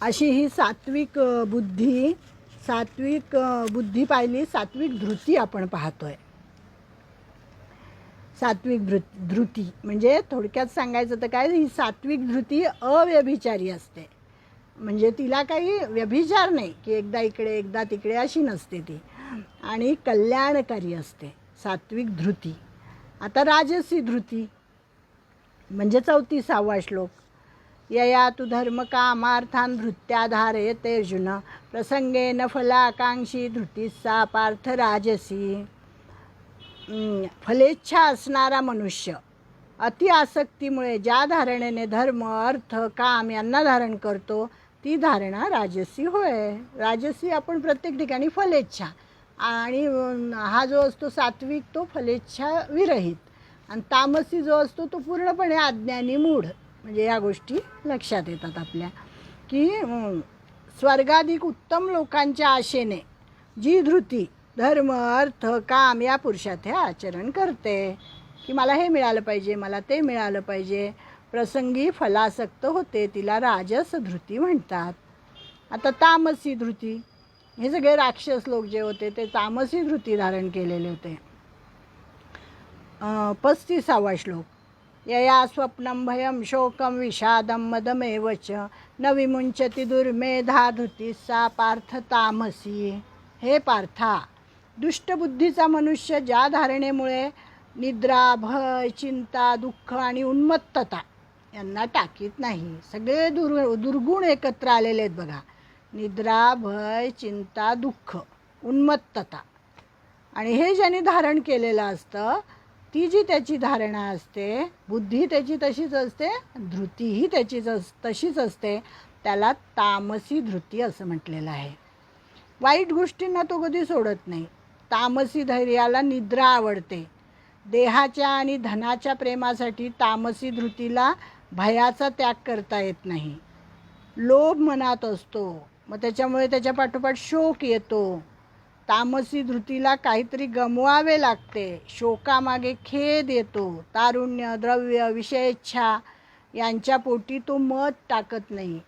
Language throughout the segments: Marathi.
अशी ही सात्विक बुद्धी, सात्विक बुद्धी पाहिली, सात्विक धृती आपण पाहतोय. सात्विक धृती म्हणजे थोडक्यात सांगायचं तर काय, ही सात्विक धृती अव्यभिचारी असते. म्हणजे तिला काही व्यभिचार नाही की एकदा इकडे एकदा तिकडे अशी नसते ती, आणि कल्याणकारी असते सात्विक धृती. आता राजसी धृती म्हणजे 34वा श्लोक. यया तु धर्म कामार्थान धृत्याधारयते अर्जुन प्रसंगेन फलाकांक्षी धृतीसा पार्थ राजसी. फलेच्छा असणारा मनुष्य अति आसक्तीमुळे ज्या धारणेने धर्म अर्थ काम यांना धारण करतो ती धारणा राजसी होय. राजसी आपण प्रत्येक ठिकाणी फलेच्छा, आणि हा जो असतो सात्विक तो फलेच्छा विरहित, आणि तामसी जो असतो तो पूर्णपणे अज्ञानी मूढ. म्हणजे या गोष्टी लक्षात येतात आपल्या की स्वर्गाधिक उत्तम लोकांच्या आशेने जी धृती धर्म अर्थ काम या पुरुषात हे आचरण करते की मला हे मिळालं पाहिजे, मला ते मिळालं पाहिजे, प्रसंगी फलासक्त होते, तिला राजस धृती म्हणतात. आता तामसी धृती, हे सगळे राक्षस लोक जे होते ते तामसी धृती धारण केलेले होते. 35वा श्लोक. यया स्वप्नं भयं शोकं विषादं मदमेव च न विमुंचति दुर्मेधा धृती सा पार्थ तामसी. हे पार्था, दुष्टबुद्धीचा मनुष्य ज्या धारणेमुळे निद्रा भय चिंता दुःख आणि उन्मत्तता यांना टाकीत नाही. सगळे दुर्गुण एकत्र आलेले आहेत बघा. निद्रा भय चिंता दुःख उन्मत्तता, आणि हे ज्याने धारण केलेलं असतं, ती जी त्याची धारणा असते, बुद्धी त्याची तशीच असते, धृतीही त्याची तशीच असते, त्याला तामसी धृती असं म्हटलेलं आहे. वाईट गोष्टींना तो कधी सोडत नाही. तामसी धैर्याला निद्रा आवडते. देहाच्या आणि धनाच्या प्रेमासाठी तामसी धृतीला भयाचा त्याग करता येत नाही. लोभ मनात असतो, मग त्याच्यामुळे त्याच्या पाठोपाठ शोक येतो. तामसी धृतीला काहीतरी गमवावे लागते, शोकामागे खेद येतो. तारुण्य द्रव्य विषयेच्छा यांच्या पोटी तो मद टाकत नाही.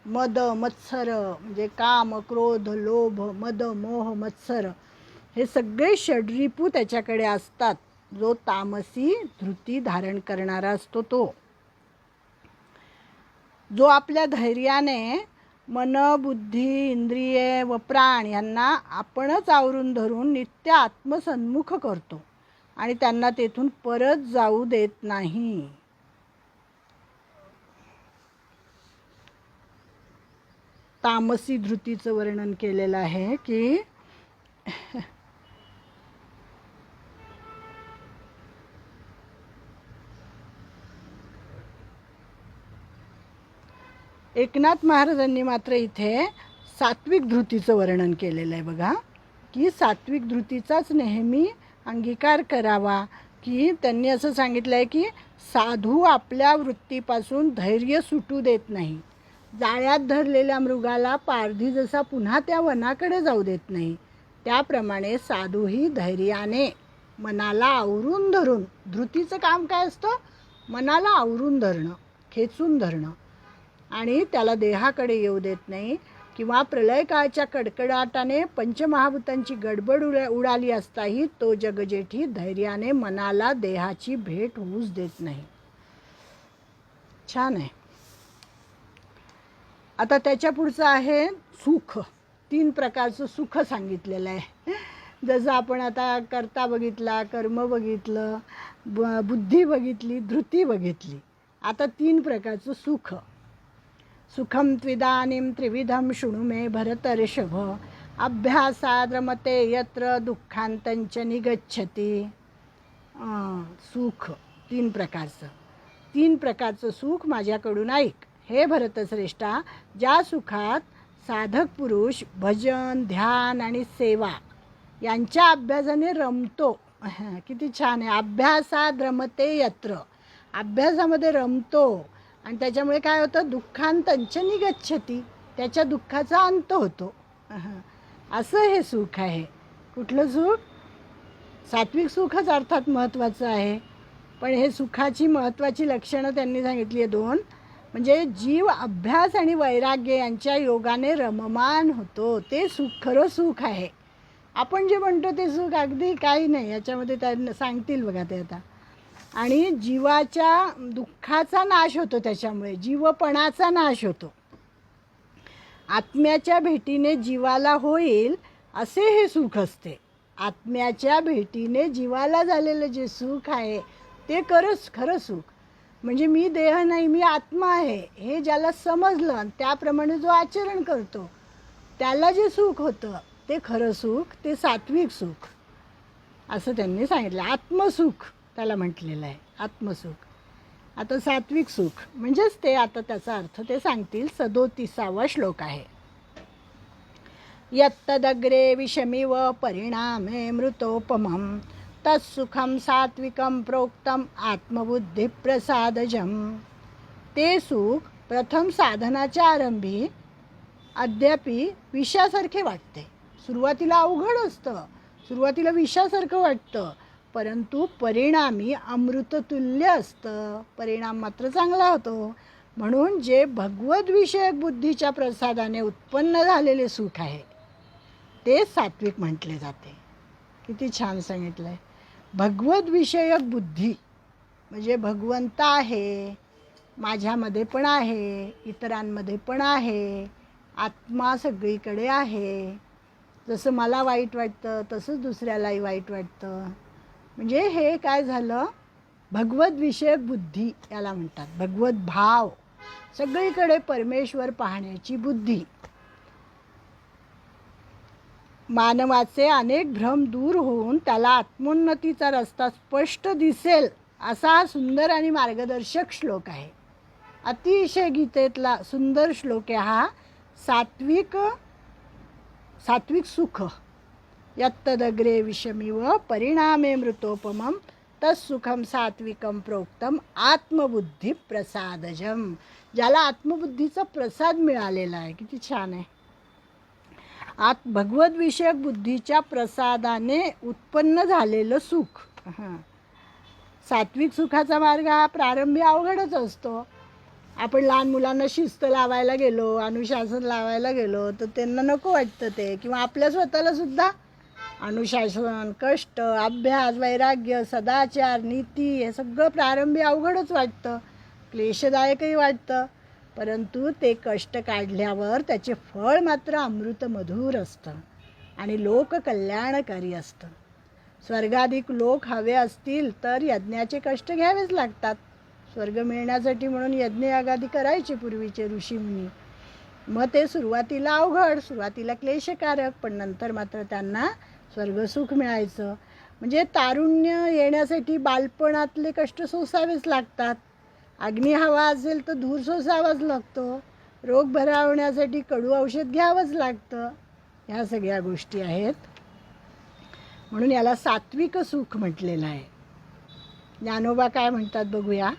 मद मत्सर म्हणजे काम क्रोध लोभ मद मोह मत्सर हे सगळे षड्रिपू त्याच्याकडे असतात, जो तामसी धृती धारण करणारा असतो तो. जो आपल्या धैर्याने मन बुद्धी इंद्रिये व प्राण यांना आपणच आवरून धरून नित्य आत्मसन्मुख करतो आणि त्यांना तेथून परत जाऊ देत नाही. तामसी धृतीचं वर्णन केलेलं आहे की एकनाथ महाराजांनी मात्र इथे सात्विक धृतीचं वर्णन केलेलं आहे बघा, की सात्विक धृतीचाच नेहमी अंगीकार करावा. की त्यांनी असं सांगितलं आहे की साधू आपल्या वृत्तीपासून धैर्य सुटू देत नाही. जाळ्यात धरलेल्या मृगाला पारधी जसा पुन्हा त्या वनाकडे जाऊ देत नाही, त्याप्रमाणे साधूही धैर्याने मनाला आवरून धरून, धृतीचं काम काय असतं, मनाला आवरून धरणं, खेचून धरणं, आणि त्याला देहाकडे येऊ देत नाही. किंवा प्रलयकाळच्या कडकडाटाने पंचमहाभूतांची गडबड उडाली असताही तो जगजेठी धैर्याने मनाला देहाची भेट होऊच देत नाही. छान आहे. आता त्याच्या पुढचं आहे सुख. 3 प्रकारचं सुख सांगितलेलं आहे. जसं आपण आता कर्ता बघितला, कर्म बघितलं, बुद्धी बघितली, धृती बघितली. आता 3 प्रकारचं सुख. सुखम त्विदानीं त्रिविधम शृणु मे भरतर्षभ अभ्यासाद् रमते यत्र दुःखांतंच निगच्छति. सुख 3 प्रकारचं. 3 प्रकारचं सुख माझ्याकडून ऐक हे भरतश्रेष्ठा. ज्या सुखात साधक पुरुष भजन ध्यान आणि सेवा यांच्या अभ्यासाने रमतो. किती छान आहे. अभ्यासाद् रमते यत्र, अभ्यासामध्ये रमतो, आणि त्याच्यामुळे काय होतं, दुःखांतंच निगच्छति, त्याच्या दुःखाचा अंत होतो. असं हे सुख आहे. कुठलं सुख? सात्विक सुखच अर्थात महत्त्वाचं आहे. पण हे सुखाची महत्त्वाची लक्षणं त्यांनी सांगितली आहे 2. म्हणजे जीव अभ्यास आणि वैराग्य यांच्या योगाने रममान होतो. ते सुख खरं सुख आहे. आपण जे म्हणतो ते सुख अगदी काही नाही, याच्यामध्ये त्यांना सांगतील बघा ते आता. आणि जीवाच्या दुःखाचा नाश होतो, त्याच्यामुळे जीवपणाचा नाश होतो. आत्म्याच्या भेटीने जीवाला होईल असे हे सुख असते. आत्म्याच्या भेटीने जीवाला झालेलं जे सुख आहे ते खरं सुख. म्हणजे मी देह नाही, मी आत्मा आहे हे ज्याला समजलं, त्याप्रमाणे जो आचरण करतो त्याला जे सुख होतं ते खरं सुख, ते सात्विक सुख असं त्यांनी सांगितलं. आत्मसुख त्याला म्हटलेलं आहे, आत्मसुख. आता सात्विक सुख म्हणजेच ते, आता त्याचा अर्थ ते सांगतील. 37वा श्लोक आहे. यत्तदग्रे विषमिव परिणामे मृतोपमं तत्सुखम सात्विकम प्रोक्तम आत्मबुद्धिप्रसादजम. ते सुख प्रथम साधनाच्या आरंभी अद्यापि विषासारखे वाटते. सुरुवातीला अवघड असतं, सुरुवातीला विषासारखं वाटतं, परंतु परिणामी अमृततुल्य असतं. परिणाम मात्र चांगला होतो. म्हणून जे भगवद्विषयक बुद्धीच्या प्रसादाने उत्पन्न झालेले सुख आहे ते सात्विक म्हटले जाते. किती छान सांगितलं आहे. भगवद्विषयक बुद्धी म्हणजे भगवंत आहे, माझ्यामध्ये पण आहे, इतरांमध्ये पण आहे, आत्मा सगळीकडे आहे. जसं मला वाईट वाटतं तसंच दुसऱ्यालाही वाईट वाटतं. म्हणजे हे काय झालं, भगवद्विषयक बुद्धी याला म्हणतात. भगवत भाव, सगळीकडे परमेश्वर पाहण्याची बुद्धी. मानवाचे अनेक भ्रम दूर होऊन त्याला आत्मोन्नतीचा रस्ता स्पष्ट दिसेल असा हा सुंदर आणि मार्गदर्शक श्लोक आहे. अतिशय गीतेतला सुंदर श्लोक आहे हा. सात्विक सुख. यत्तदग्रे विषमिव परिणामे मृतोपमं तत्सुखम सात्विकम प्रोक्तम आत्मबुद्धी प्रसादजम. ज्याला आत्मबुद्धीचा प्रसाद मिळालेला आहे. किती छान आहे. भगवद्विषयक बुद्धीच्या प्रसादाने उत्पन्न झालेलं सुख. सात्विक सुखाचा मार्ग हा प्रारंभी अवघडच असतो. आपण लहान मुलांना शिस्त लावायला गेलो, अनुशासन लावायला गेलो तर त्यांना नको वाटतं ते. किंवा आपल्या स्वतःला सुद्धा अनुशासन, कष्ट, अभ्यास, वैराग्य, सदाचार, नीती हे सगळं प्रारंभी अवघडच वाटतं, क्लेशदायकही वाटतं. परंतु ते कष्ट काढल्यावर त्याचे फळ मात्र अमृत मधुर असतं आणि लोककल्याणकारी असतं. स्वर्गाधिक लोक हवे असतील तर यज्ञाचे कष्ट घ्यावेच लागतात. स्वर्ग मिळण्यासाठी म्हणून यज्ञ यागादी करायचे पूर्वीचे ऋषीमुनी. मग ते सुरुवातीला अवघड, सुरुवातीला क्लेशकारक, पण नंतर मात्र त्यांना स्वर्गसुख मिळायचं. म्हणजे तारुण्य येण्यासाठी बालपणातले कष्ट सोसावेच लागतात. अग्नी हवा असेल तर धूर सोसावाच लागतो. रोग भरावण्यासाठी कडू औषध घ्यावंच लागतं. ह्या सगळ्या गोष्टी आहेत. म्हणून याला सात्विक सुख म्हटलेलं आहे. ज्ञानोबा काय म्हणतात बघूया.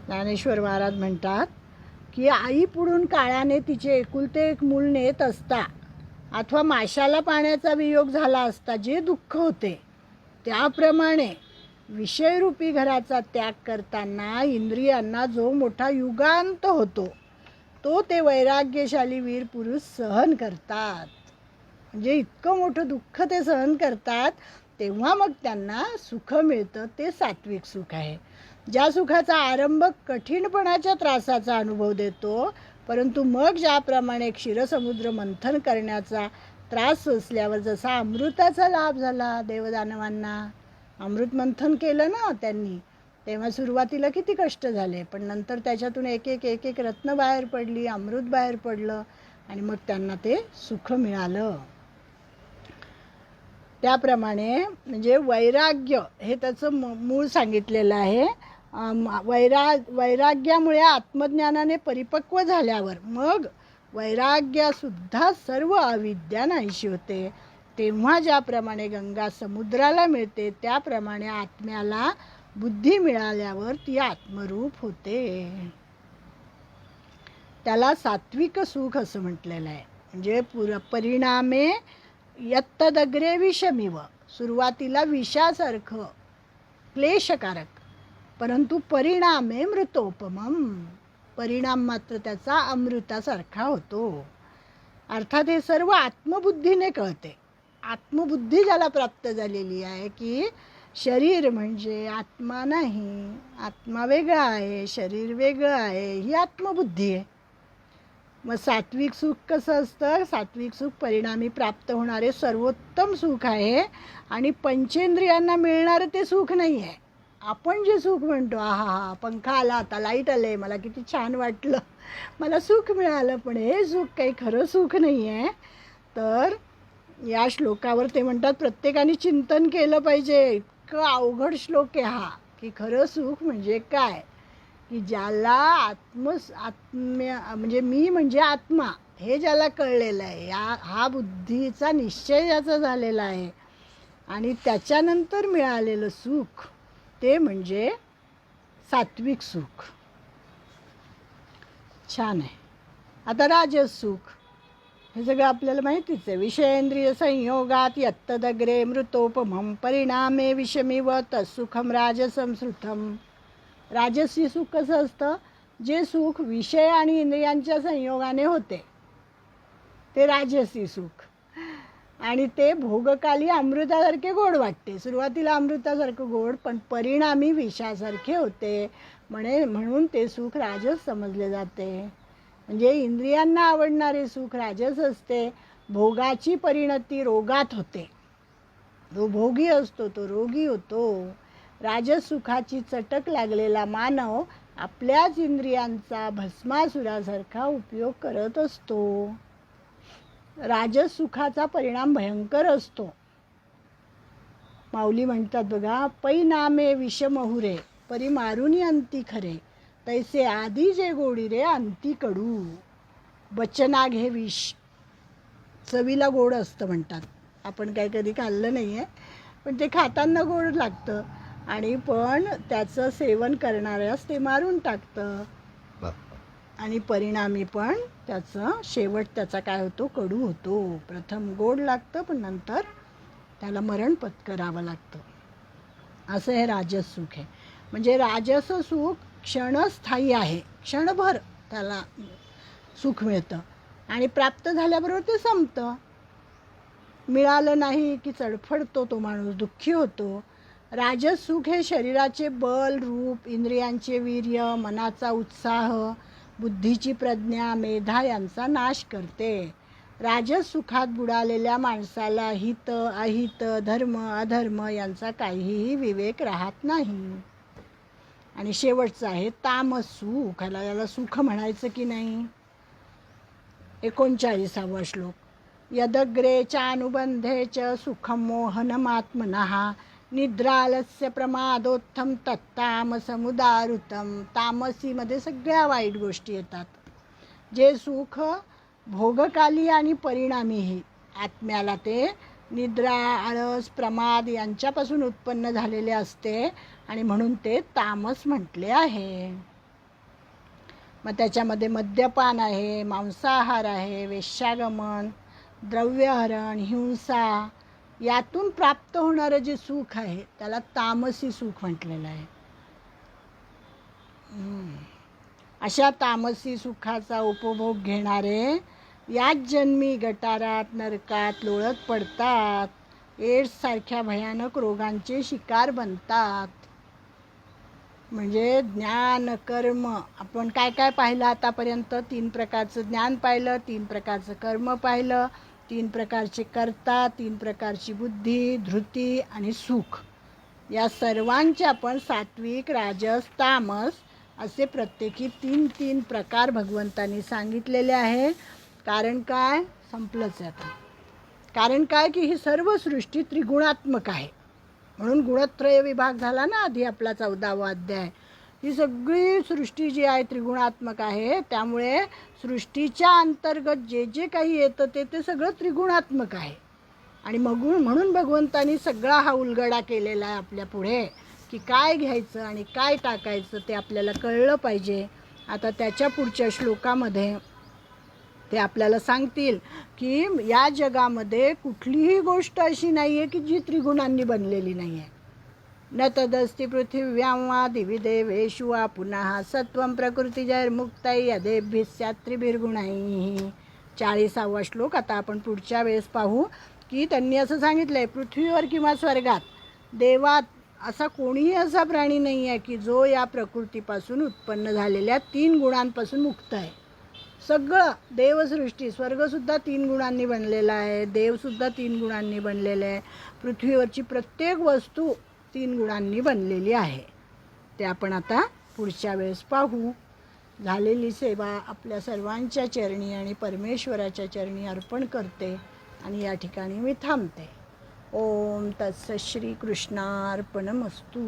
ज्ञानेश्वर महाराज म्हणतात की आई पुढून काळाने तिचे एकुलते एक मूल नेत असता अथवा माशाला पाण्याचा वियोग झाला असता जे दुःख होते, त्याप्रमाणे विषयरूपी घराचा त्याग करताना इंद्रियांना जो मोठा युगांत होतो तो ते वैराग्यशाली वीर पुरुष सहन करतात. म्हणजे इतकं मोठं दुःख ते सहन करतात, तेव्हा मग त्यांना सुख मिळतं. ते सात्विक सुख आहे. ज्या सुखाचा आरंभ कठीणपणाच्या त्रासाचा अनुभव देतो, परंतु मग ज्याप्रमाणे क्षीरसमुद्र मंथन करण्याचा त्रास असल्यावर जसा अमृताचा लाभ झाला देवदानवांना, अमृत मंथन केलं ना त्यांनी, तेव्हा सुरुवातीला किती कष्ट झाले, पण नंतर त्याच्यातून एक एक रत्न बाहेर पडली, अमृत बाहेर पडलं आणि मग त्यांना ते सुख मिळालं. त्याप्रमाणे म्हणजे वैराग्य हे त्याचं मूळ सांगितलेलं आहे. वैराग्यामुळे आत्मज्ञानाने परिपक्व झाल्यावर मग वैराग्यासुद्धा सर्व अविद्या नाहीशी होते. तेव्हा ज्याप्रमाणे गंगा समुद्राला मिळते त्याप्रमाणे आत्म्याला बुद्धी मिळाल्यावर ती आत्मरूप होते. त्याला सात्विक सुख असं म्हटलेलं आहे. म्हणजे परिणामे यत्तदग्रे विषमिव, सुरुवातीला विषासारखं क्लेशकारक, परंतु परिणामे मृतोपमम, परिणाम मात्र त्याचा अमृतासारखा होतो. अर्थात हे सर्व आत्मबुद्धीने कळते. आत्मबुद्धी ज्याला प्राप्त झालेली आहे की शरीर म्हणजे आत्मा नाही, आत्मा वेगळा आहे, शरीर वेगळं आहे, ही आत्मबुद्धी आहे. मग सात्विक सुख कसं असतं? सात्विक सुख परिणामी प्राप्त होणारे सर्वोत्तम सुख आहे आणि पंचेंद्रियांना मिळणारं ते सुख नाही आहे. आपण जे सुख म्हणतो, आहा हा पंखा आला, आता लाईट आले, मला किती छान वाटलं, मला सुख मिळालं, पण हे सुख काही खरं सुख नाही आहे. तर या श्लोकावर ते म्हणतात प्रत्येकाने चिंतन केलं पाहिजे. इतकं अवघड श्लोक आहे हा, की खरं सुख म्हणजे काय, की ज्याला आत्म्य म्हणजे मी म्हणजे आत्मा हे ज्याला कळलेलं आहे, हा बुद्धीचा निश्चय ज्याचा झालेला आहे आणि त्याच्यानंतर मिळालेलं सुख ते म्हणजे सात्विक सुख. छान आहे. आता राजस सुख हे सगळं आपल्याला माहितीच आहे. विषयेंद्रिय संयोगात यत्तदग्रे मृतोपमं परिणामे विषमिव तत्सुखम राजसं श्रुतम. राजसी सुख कसं असतं? जे सुख विषय आणि इंद्रियांच्या संयोगाने होते ते राजसी सुख, आणि ते भोगकाली अमृतासारखे गोड वाटते. सुरुवातीला अमृतासारखं गोड, पण परिणामी विषासारखे होते, म्हणून ते सुख राजस समजले जाते. म्हणजे इंद्रियांना आवडणारे सुख राजस असते. भोगाची परिणती रोगात होते. जो भोगी असतो तो रोगी होतो. राजस सुखाची चटक लागलेला मानव आपल्याच इंद्रियांचा भस्मासुरासारखा उपयोग करत असतो. राजस सुखाचा परिणाम भयंकर असतो. माऊली म्हणतात बघा, पै नामे विषमहुरे परी मारुनी अंती खरे, तैसे आधी जे गोडी रे अंती कडू. बचना घे विष. चवीला गोड असतं म्हणतात. आपण काय कधी खाल्लं नाही आहे, पण ते खाताना गोड लागतं, आणि पण त्याचं सेवन करणाऱ्यास ते मारून टाकतं, आणि परिणामी पण त्याचं शेवट त्याचा काय होतो? कडू होतो. प्रथम गोड लागतं, पण नंतर त्याला मरण पत्करावं लागतं. असं हे राजस सुख आहे. म्हणजे राजस सुख क्षणस्थायी आहे. क्षणभर त्याला सुख मिळतं आणि प्राप्त झाल्याबरोबर ते संपतं. मिळालं नाही की चडफडतो तो माणूस, दुःखी होतो. राजस सुख हे शरीराचे बल, रूप, इंद्रियांचे वीर्य, मनाचा उत्साह, बुद्धीची प्रज्ञा, मेधा यांचा नाश करते. राजस सुखात बुडालेल्या माणसाला हित अहित, धर्म अधर्म यांचा काहीही विवेक राहत नाही. आणि शेवटचं आहे तामस सुख. याला सुख म्हणायचं की नाही? 39वा श्लोक. यदग्रे चानुबंधे च सुखम मोहनमात्मनः निद्रालस्य प्रमादोत्थम तत्तामसमुदारुतम. तामसीमध्ये सगळ्या वाईट गोष्टी येतात. जे सुख भोगकाली आणि परिणामीही आत्म्याला ते निद्रा, आळस, प्रमाद यांच्यापासून उत्पन्न झालेले असते, आणि म्हणून ते तामस म्हटले आहे. मग त्याच्यामध्ये मद्यपान आहे, मांसाहार आहे, वेश्यागमन, द्रव्यहरण, हिंसा, यातून प्राप्त होणारं जे सुख आहे त्याला तामसी सुख म्हटलेलं आहे. अशा तामसी सुखाचा उपभोग घेणारे याच जन्मी गटारात, नरकात लोळत पडतात. एड्स सारख्या भयानक रोगांचे शिकार बनतात. म्हणजे ज्ञान, कर्म, आपण काय काय पाहिलं आतापर्यंत? 3 प्रकारचं ज्ञान पाहिलं, 3 प्रकारचं कर्म पाहिलं, 3 प्रकारचे कर्ता, 3 प्रकारची बुद्धी, धृती आणि सुख. या सर्वांचे आपण सात्विक, राजस, तामस असे प्रत्येकी 3 प्रकार भगवंतांनी सांगितलेले आहे. कारण काय? संपलंच आहे आता. कारण काय की ही सर्व सृष्टी त्रिगुणात्मक आहे. म्हणून गुणत्रय विभाग झाला ना आधी आपला 14वा अध्याय. ही सगळी सृष्टी जी आहे त्रिगुणात्मक आहे. त्यामुळे सृष्टीच्या अंतर्गत जे जे काही येतं ते सगळं त्रिगुणात्मक आहे. आणि म्हणून भगवंतांनी सगळा हा उलगडा केलेला आहे आपल्या पुढे, की काय घ्यायचं आणि काय टाकायचं ते आपल्याला कळलं पाहिजे. आता त्याच्या पुढच्या श्लोकामध्ये ते आपल्याला सांगतील की या जगामध्ये कुठलीही गोष्ट अशी नाही आहे की जी त्रिगुणांनी बनलेली नाही आहे. न तदस्ति पृथिव्यां वा दिवि देवेषु वा पुनः सत्वं प्रकृतिजैर्मुक्तै यदेभिः स्यात् त्रिभिर्गुणैः. 40वा श्लोक आता आपण पुढच्या वेळेस पाहू की त्यांनी असं सांगितलं आहे, पृथ्वीवर किंवा स्वर्गात देवात असा कोणीही असा प्राणी नाही आहे की जो या प्रकृतीपासून उत्पन्न झालेल्या 3 गुणांपासून मुक्त आहे. सगळं देवसृष्टी, स्वर्गसुद्धा 3 गुणांनी बनलेला आहे, देवसुद्धा 3 गुणांनी बनलेले आहे, पृथ्वीवरची प्रत्येक वस्तू 3 गुणांनी बनलेली आहे. ते आपण आता पुढच्या वेळेस पाहू. झालेली सेवा आपल्या सर्वांच्या चरणी आणि परमेश्वराच्या चरणी अर्पण करते आणि या ठिकाणी मी थांबते. ओम तत्सत श्री कृष्णार्पणमस्तु.